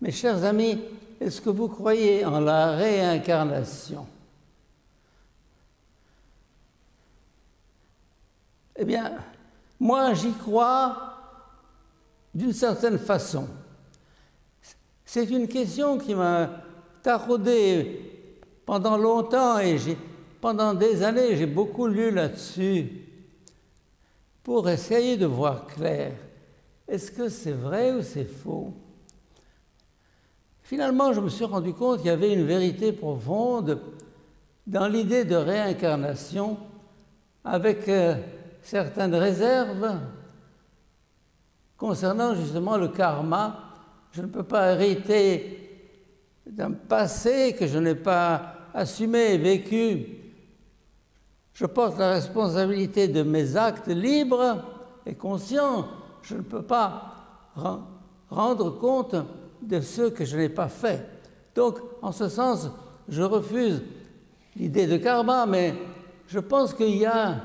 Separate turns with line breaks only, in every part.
Mes chers amis, est-ce que vous croyez en la réincarnation? Eh bien, moi j'y crois d'une certaine façon. C'est une question qui m'a taraudé pendant longtemps et pendant des années, j'ai beaucoup lu là-dessus pour essayer de voir clair. Est-ce que c'est vrai ou c'est faux? Finalement, je me suis rendu compte qu'il y avait une vérité profonde dans l'idée de réincarnation avec certaines réserves concernant justement le karma. Je ne peux pas hériter d'un passé que je n'ai pas assumé et vécu. Je porte la responsabilité de mes actes libres et conscients. Je ne peux pas rendre compte de ceux que je n'ai pas faits. Donc, en ce sens, je refuse l'idée de karma, mais je pense qu'il y a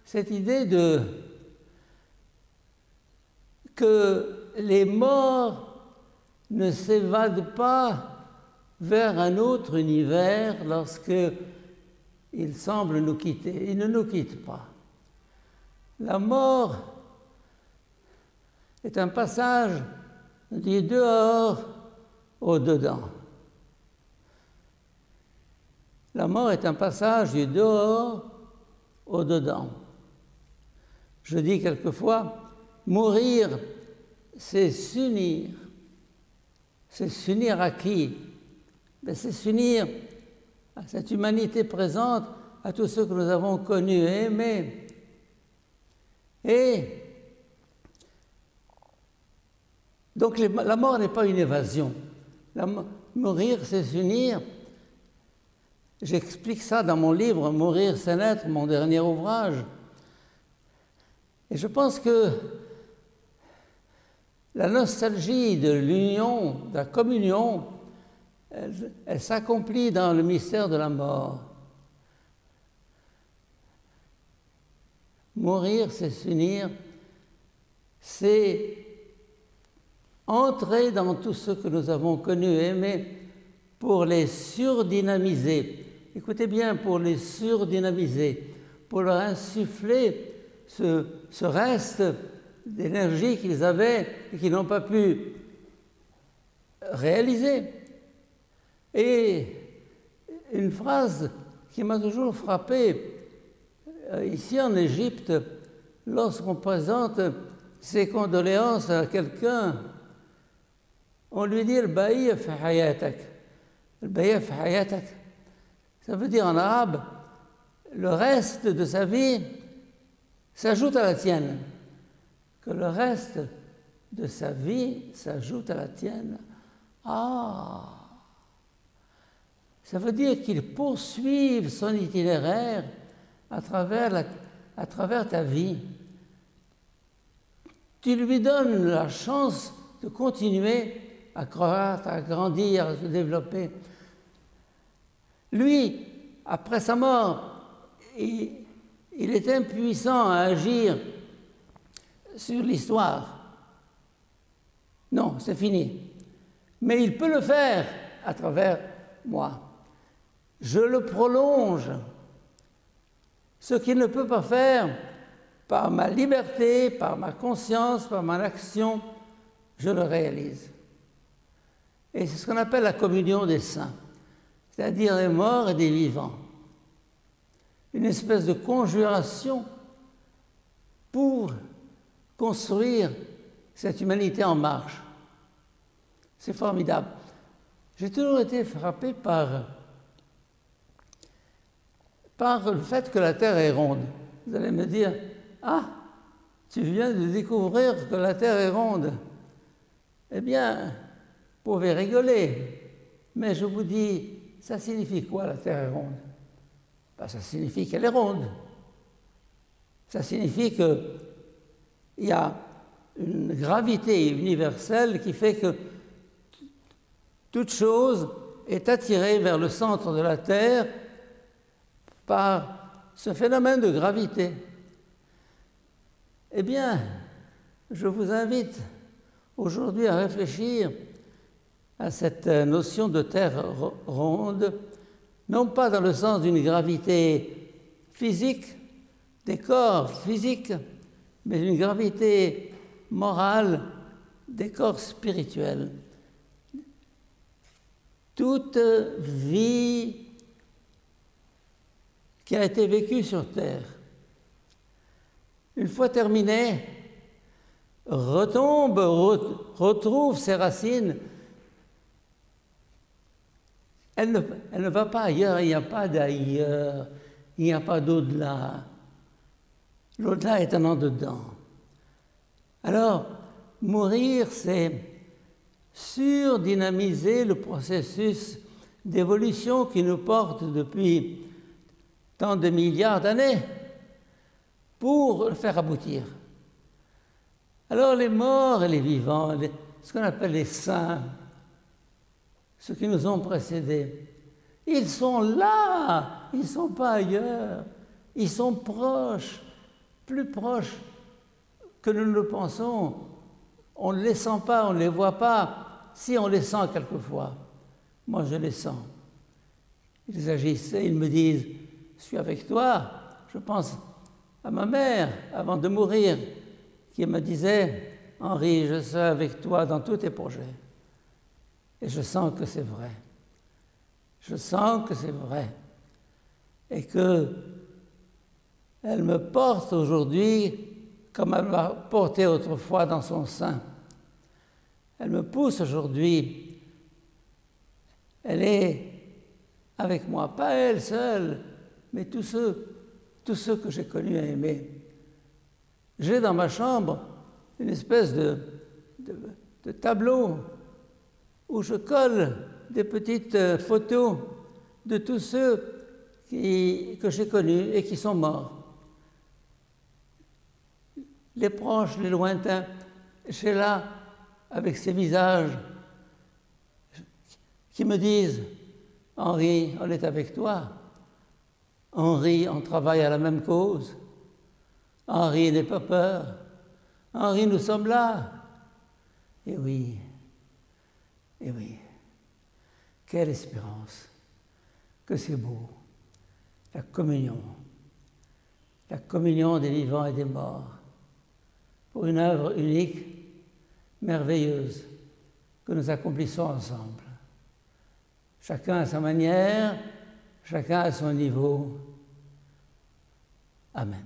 cette idée que les morts ne s'évadent pas vers un autre univers lorsqu'ils semblent nous quitter. Ils ne nous quittent pas. La mort est un passage du dehors au dedans. La mort est un passage du dehors au dedans. Je dis quelquefois, mourir, c'est s'unir. C'est s'unir à qui? C'est s'unir à cette humanité présente, à tous ceux que nous avons connus et aimés. Et donc la mort n'est pas une évasion. Mourir, c'est s'unir. J'explique ça dans mon livre « Mourir, c'est naître », mon dernier ouvrage. Et je pense que la nostalgie de l'union, de la communion, elle s'accomplit dans le mystère de la mort. Mourir, c'est s'unir, c'est entrer dans tout ce que nous avons connu et aimé pour les surdynamiser. Écoutez bien, pour les surdynamiser, pour leur insuffler ce reste d'énergie qu'ils avaient et qu'ils n'ont pas pu réaliser. Et une phrase qui m'a toujours frappé, ici en Égypte, lorsqu'on présente ses condoléances à quelqu'un, on lui dit « al-baïa fi hayatak ». Al-baïa fi hayatak, ça veut dire en arabe, le reste de sa vie s'ajoute à la tienne. Que le reste de sa vie s'ajoute à la tienne. Ah! Ça veut dire qu'il poursuive son itinéraire à travers ta vie. Tu lui donnes la chance de continuer à croître, à grandir, à se développer. Lui, après sa mort, il est impuissant à agir sur l'histoire. Non, c'est fini. Mais il peut le faire à travers moi. Je le prolonge. Ce qu'il ne peut pas faire par ma liberté, par ma conscience, par mon action, je le réalise. Et c'est ce qu'on appelle la communion des saints, c'est-à-dire des morts et des vivants. Une espèce de conjuration pour construire cette humanité en marche. C'est formidable. J'ai toujours été frappé par le fait que la Terre est ronde. Vous allez me dire, ah, tu viens de découvrir que la Terre est ronde. Eh bien, vous pouvez rigoler, mais je vous dis, ça signifie quoi la Terre est ronde? Ben, ça signifie qu'elle est ronde. Ça signifie qu'il y a une gravité universelle qui fait que toute chose est attirée vers le centre de la Terre par ce phénomène de gravité. Eh bien, je vous invite aujourd'hui à réfléchir à cette notion de terre ronde, non pas dans le sens d'une gravité physique, des corps physiques, mais une gravité morale des corps spirituels. Toute vie qui a été vécue sur Terre, une fois terminée, retombe, retrouve ses racines. Elle ne va pas ailleurs, il n'y a pas d'ailleurs, il n'y a pas d'au-delà. L'au-delà est un en dedans. Alors, mourir, c'est surdynamiser le processus d'évolution qui nous porte depuis tant de milliards d'années pour le faire aboutir. Alors les morts et les vivants, ce qu'on appelle les saints, ceux qui nous ont précédés, ils sont là, ils ne sont pas ailleurs, ils sont proches, plus proches que nous le pensons. On ne les sent pas, on ne les voit pas, si on les sent quelquefois. Moi, je les sens. Ils agissent et ils me disent, je suis avec toi. Je pense à ma mère, avant de mourir, qui me disait, Henri, je serai avec toi dans tous tes projets. Et je sens que c'est vrai. Je sens que c'est vrai. Et que elle me porte aujourd'hui comme elle m'a porté autrefois dans son sein. Elle me pousse aujourd'hui. Elle est avec moi, pas elle seule, mais tous ceux que j'ai connus et aimés. J'ai dans ma chambre une espèce de tableau où je colle des petites photos de tous ceux que j'ai connus et qui sont morts. Les proches, les lointains, Sheila, avec ses visages, qui me disent « Henri, on est avec toi. Henri, on travaille à la même cause. Henri, n'aie pas peur. Henri, nous sommes là. » Et oui, quelle espérance, que c'est beau, la communion des vivants et des morts, pour une œuvre unique, merveilleuse, que nous accomplissons ensemble. Chacun à sa manière, chacun à son niveau. Amen.